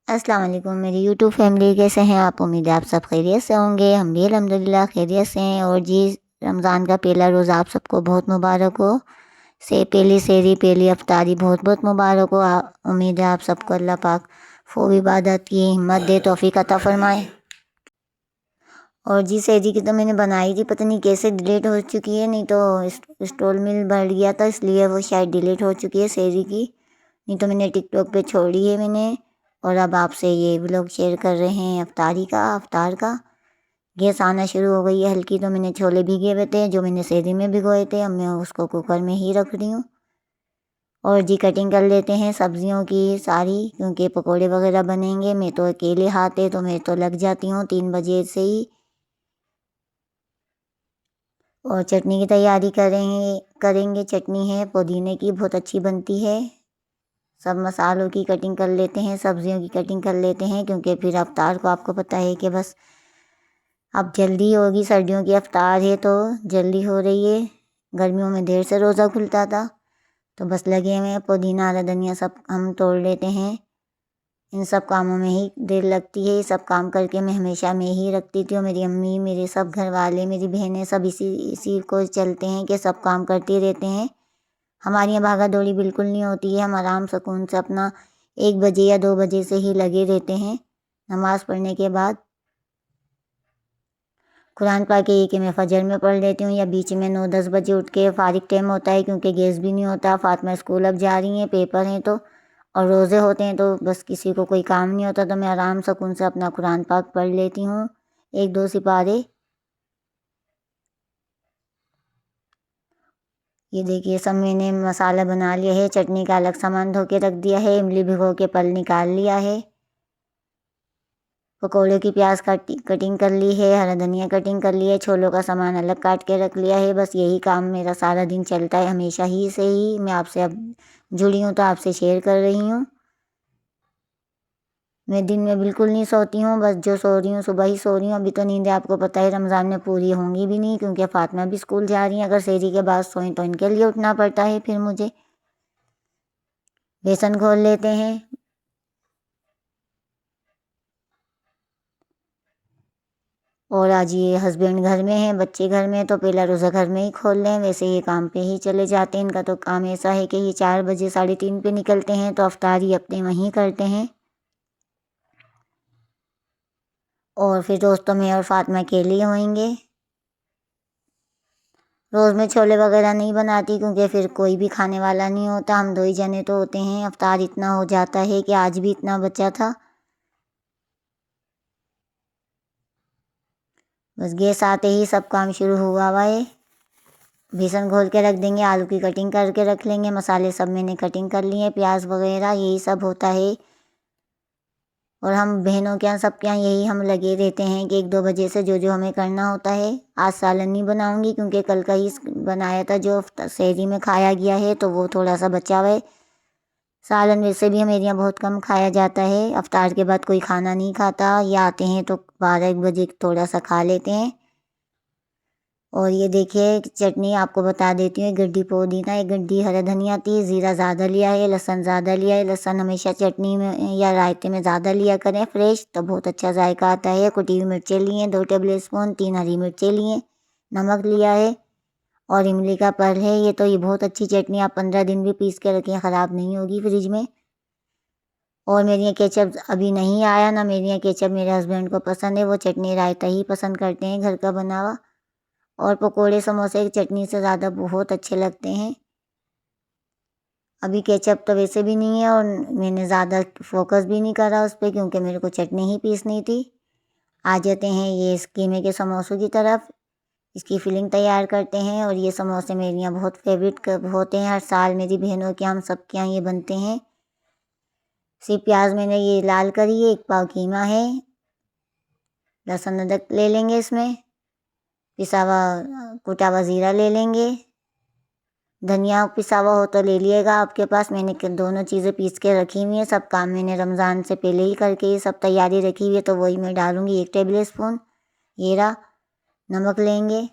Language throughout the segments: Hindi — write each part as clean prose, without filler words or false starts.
अस्सलाम वालेकुम मेरी यूट्यूब फैमिली, कैसे हैं आप? उम्मीद है आप सब खैरियत से होंगे। हम भी अल्हम्दुलिल्लाह खैरियत से हैं। और जी, रमज़ान का पहला रोज़ा आप सबको बहुत मुबारक हो। पहली सेहरी पहली अफ्तारी बहुत बहुत मुबारक हो। उम्मीद है आप सबको अल्लाह पाक खूब इबादत की हिम्मत दे, तौफीक अता फ़रमाए। और जी, सेहरी की तो मैंने बनाई थी, पता नहीं कैसे डिलीट हो चुकी है। नहीं तो स्टोल मिल बढ़ गया था, इसलिए वो शायद डिलीट हो चुकी है सेहरी की। नहीं तो मैंने टिकटॉक पे छोड़ी है मैंने। और अब आपसे ये व्लॉग शेयर कर रहे हैं अफ्तार का। गैस आना शुरू हो गई है हल्की, तो मैंने छोले भिगे हुए थे जो मैंने सेहरी में भिगोए थे, अब मैं उसको कुकर में ही रख रही हूँ। और जी, कटिंग कर लेते हैं सब्जियों की सारी, क्योंकि पकोड़े वगैरह बनेंगे। मैं तो अकेले हाथ है तो मैं तो लग जाती हूँ 3 बजे से ही। और चटनी की तैयारी करेंगे। चटनी है पुदीने की, बहुत अच्छी बनती है। सब मसालों की कटिंग कर लेते हैं, सब्जियों की कटिंग कर लेते हैं, क्योंकि फिर अफ्तार को आपको पता है कि बस अब जल्दी होगी। सर्दियों की अफ्तार है तो जल्दी हो रही है। गर्मियों में देर से रोज़ा खुलता था, तो बस लगे हुए हैं। पुदीना हरा धनिया सब हम तोड़ लेते हैं। इन सब कामों में ही देर लगती है। ये सब काम करके मैं हमेशा मैं ही रखती थी, और मेरी अम्मी, मेरे सब घर वाले, मेरी बहनें सब इसी इसी को चलते हैं कि सब काम करते रहते हैं। हमारी यहाँ भागा दौड़ी बिल्कुल नहीं होती है। हम आराम सुकून से अपना 1 बजे या 2 बजे से ही लगे रहते हैं। नमाज़ पढ़ने के बाद कुरान पाक के ये कि मैं फजर में पढ़ लेती हूँ, या बीच में 9-10 बजे उठ के फारिग टाइम होता है, क्योंकि गैस भी नहीं होता। फातिमा स्कूल अब जा रही हैं, पेपर हैं तो, और रोज़े होते हैं तो बस किसी को कोई काम नहीं होता, तो मैं आराम सुकून से अपना कुरान पाक पढ़ लेती हूँ 1-2 सिपारे। ये देखिए, सब मैंने मसाला बना लिया है। चटनी का अलग सामान धो के रख दिया है। इमली भिगो के पल निकाल लिया है। पकौड़े की प्याज कटिंग कर ली है। हरा धनिया कटिंग कर लिया है। छोलों का सामान अलग काट के रख लिया है। बस यही काम मेरा सारा दिन चलता है, हमेशा ही से ही। मैं आपसे अब जुड़ी हूँ तो आपसे शेयर कर रही हूँ। मैं दिन में बिल्कुल नहीं सोती हूँ, बस जो सो रही हूँ सुबह ही सो रही हूँ। अभी तो नींदें आपको पता है रमज़ान में पूरी होंगी भी नहीं, क्योंकि फातिमा भी स्कूल जा रही हैं। अगर सेहरी के बाद सोएं तो इनके लिए उठना पड़ता है फिर मुझे। बेसन घोल लेते हैं। और आज ये हस्बैंड घर में हैं, बच्चे घर में, तो पहला रोज़ा घर में ही खोल लें। वैसे ये काम पे ही चले जाते हैं। इनका तो काम ऐसा है कि ये 4 बजे 3:30 पे निकलते हैं, तो अफ्तारी अपने वहीं करते हैं। और फिर दोस्तों में और फातिमा के लिए होंगे। रोज़ मैं छोले वगैरह नहीं बनाती, क्योंकि फिर कोई भी खाने वाला नहीं होता। हम 2 ही जने तो होते हैं। अफ्तार इतना हो जाता है कि आज भी इतना बचा था। बस गैस आते ही सब काम शुरू हुआ है। बेसन घोल के रख देंगे, आलू की कटिंग करके रख लेंगे। मसाले सब मैंने कटिंग कर लिए हैं, प्याज वगैरह यही सब होता है। और हम बहनों के यहाँ सबके यहाँ यही हम लगे रहते हैं कि 1-2 बजे से जो जो हमें करना होता है। आज सालन नहीं बनाऊंगी, क्योंकि कल का ही बनाया था जो सेहरी में खाया गया है, तो वो थोड़ा सा बचा हुआ है। सालन वैसे भी हमारे यहाँ बहुत कम खाया जाता है। अफ्तार के बाद कोई खाना नहीं खाता, या आते हैं तो 12-1 बजे थोड़ा सा खा लेते हैं। और ये देखिए चटनी आपको बता देती हूँ। 1 गड्डी पुदीना, 1 गड्डी हरा धनिया थी। ज़ीरा ज़्यादा लिया है, लहसुन ज़्यादा लिया है। लहसुन हमेशा चटनी में या रायते में ज़्यादा लिया करें फ्रेश, तो बहुत अच्छा जायका आता है। कुटी हुई मिर्चें ली हैं 2 टेबल स्पून, 3 हरी मिर्चें ली हैं, नमक लिया है, और इमली का पल्प है। ये बहुत अच्छी चटनी, आप 15 दिन भी पीस के रखें ख़राब नहीं होगी फ्रिज में। और मेरे यहाँ केचप अभी नहीं आया ना, मेरे यहाँ केचप मेरे हस्बैंड को पसंद है। वो चटनी रायता ही पसंद करते हैं, घर का बना हुआ। और पकोड़े समोसे की चटनी से ज़्यादा बहुत अच्छे लगते हैं। अभी केचप तो वैसे भी नहीं है, और मैंने ज़्यादा फोकस भी नहीं करा उस पर, क्योंकि मेरे को चटनी ही पीसनी थी। आ जाते हैं ये इस कीमे के समोसों की तरफ। इसकी फिलिंग तैयार करते हैं। और ये समोसे मेरे यहाँ बहुत फेवरेट होते हैं। हर साल मेरी बहनों के यहाँ, हम सबके यहाँ ये बनते हैं। सिर्फ प्याज मैंने ये लाल करी है। 1 पाव कीमा है। लहसुन अदरक ले लेंगे इसमें। पिसा हुआ कुटा हुआ ज़ीरा ले लेंगे। धनिया पिसा हुआ हो तो ले लिएगा आपके पास। मैंने दोनों चीज़ें पीस के रखी हुई हैं। सब काम मैंने रमज़ान से पहले ही करके ये सब तैयारी रखी हुई है, तो वही मैं डालूँगी 1 टेबल स्पून। ये रहा। नमक लेंगे,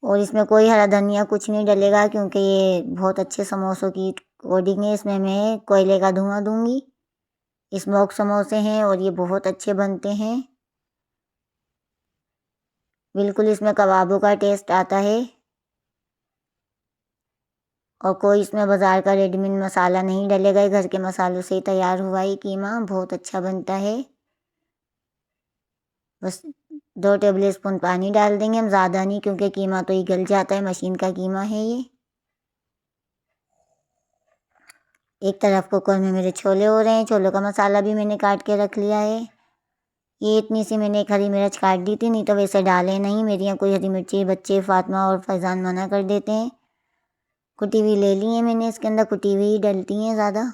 और इसमें कोई हरा धनिया कुछ नहीं डलेगा, क्योंकि ये बहुत अच्छे समोसों की अकॉर्डिंग है, इसमें मैं कोयले का धुआं दूंगी। स्मोक समोसे हैं और ये बहुत अच्छे बनते हैं, बिल्कुल इसमें कबाबों का टेस्ट आता है। और कोई इसमें बाज़ार का रेडीमेड मसाला नहीं डलेगा, घर के मसालों से ही तैयार हुआ ये कीमा बहुत अच्छा बनता है। बस 2 टेबल स्पून पानी डाल देंगे हम, ज़्यादा नहीं, क्योंकि कीमा तो ये गल जाता है, मशीन का कीमा है ये। एक तरफ कुकर में मेरे छोले हो रहे हैं, छोलों का मसाला भी मैंने काट के रख लिया है। ये इतनी सी मैंने एक हरी मिर्च काट दी थी, नहीं तो वैसे डाले नहीं, मेरे यहाँ कोई हरी मिर्ची बच्चे फातिमा और फैज़ान मना कर देते हैं। कुटी हुई ले ली है मैंने, इसके अंदर कुटी हुई डलती हैं ज़्यादा।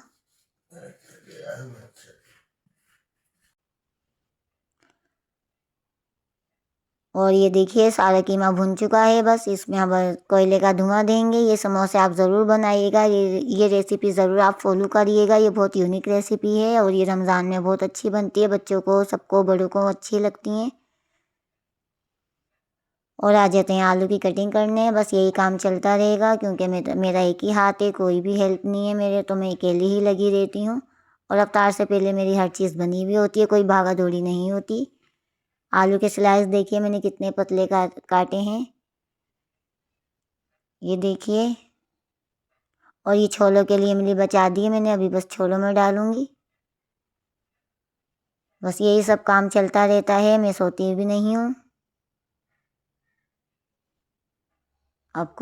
और ये देखिए सारा कीमा भुन चुका है, बस इसमें अब कोयले का धुआं देंगे। ये समोसे आप ज़रूर बनाइएगा, ये रेसिपी ज़रूर आप फॉलो करिएगा, ये बहुत यूनिक रेसिपी है और ये रमज़ान में बहुत अच्छी बनती है, बच्चों को, सबको, बड़ों को अच्छी लगती हैं। और आ जाते हैं आलू की कटिंग करने, बस यही काम चलता रहेगा, क्योंकि मेरा एक ही हाथ है, कोई भी हेल्प नहीं है मेरे, तो मैं अकेली ही लगी रहती हूँ। और अफ्तार से पहले मेरी हर चीज़ बनी हुई होती है, कोई भागा दौड़ी नहीं होती। आलू के स्लाइस देखिए मैंने कितने पतले काटे हैं, ये देखिए। और ये छोलों के लिए मेरी बचा दी है मैंने, अभी बस छोलों में डालूँगी। बस यही सब काम चलता रहता है, मैं सोती भी नहीं हूँ। अब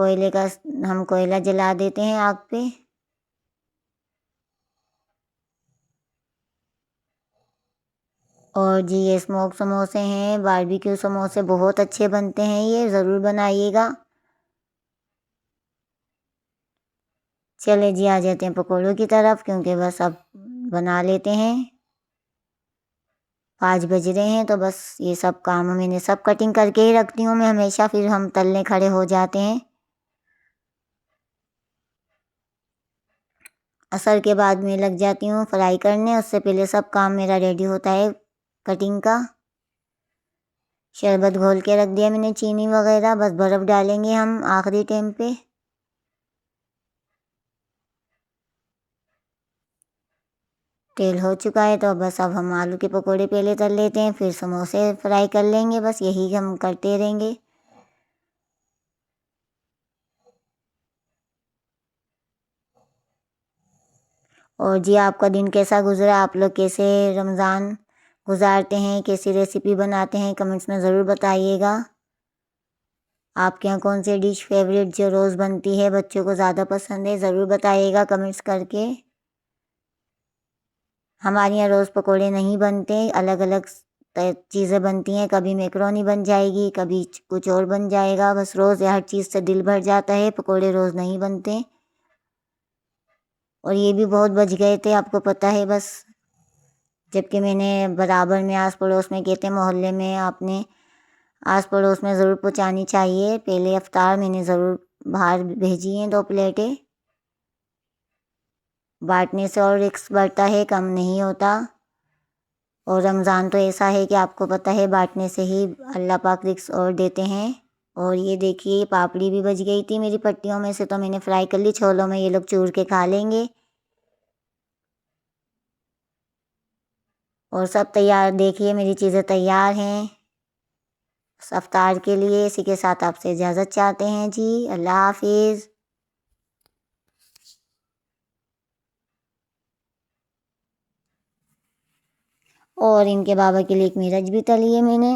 हम कोयला जला देते हैं आग पे। और जी ये स्मोक समोसे हैं, बारबेक्यू समोसे बहुत अच्छे बनते हैं, ये ज़रूर बनाइएगा। चले जी आ जाते हैं पकौड़ों की तरफ, क्योंकि बस अब बना लेते हैं। 5 बज रहे हैं, तो बस ये सब काम मैंने सब कटिंग करके ही रखती हूँ मैं हमेशा, फिर हम तलने खड़े हो जाते हैं। असर के बाद मैं लग जाती हूँ फ्राई करने, उससे पहले सब काम मेरा रेडी होता है कटिंग का। शरबत घोल के रख दिया मैंने, चीनी वगैरह, बस बर्फ़ डालेंगे हम आखिरी टाइम पे। तेल हो चुका है, तो बस अब हम आलू के पकोड़े पहले तल लेते हैं, फिर समोसे फ्राई कर लेंगे, बस यही हम करते रहेंगे। और जी आपका दिन कैसा गुजरा, आप लोग कैसे रमज़ान गुजारते हैं, कैसी रेसिपी बनाते हैं, कमेंट्स में ज़रूर बताइएगा। आपके यहाँ कौन सी डिश फेवरेट जो रोज़ बनती है, बच्चों को ज़्यादा पसंद है, ज़रूर बताइएगा कमेंट्स करके। हमारे यहाँ रोज़ पकोड़े नहीं बनते, अलग अलग चीज़ें बनती हैं, कभी मैकरोनी बन जाएगी, कभी कुछ और बन जाएगा, बस रोज़ हर चीज़ से दिल भर जाता है, पकोड़े रोज़ नहीं बनते। और ये भी बहुत बच गए थे, आपको पता है, बस जबकि मैंने बराबर में आस पड़ोस में कहते मोहल्ले में आपने आस पड़ोस में ज़रूर पहुँचानी चाहिए। पहले अफ्तार मैंने ज़रूर बाहर भेजी हैं 2 प्लेटें। बांटने से और रिस्क बढ़ता है, कम नहीं होता। और रमज़ान तो ऐसा है कि आपको पता है बांटने से ही अल्लाह पाक रिस्क और देते हैं। और ये देखिए पापड़ी भी बच गई थी मेरी पट्टियों में से, तो मैंने फ्राई कर ली, छोलों में ये लोग चूर के खा लेंगे। और सब तैयार, देखिए मेरी चीज़ें तैयार हैं अफ्तार के लिए। इसी के साथ आपसे इजाज़त चाहते हैं जी, अल्लाह हाफिज़। और इनके बाबा के लिए एक मिर्च भी तली है मैंने।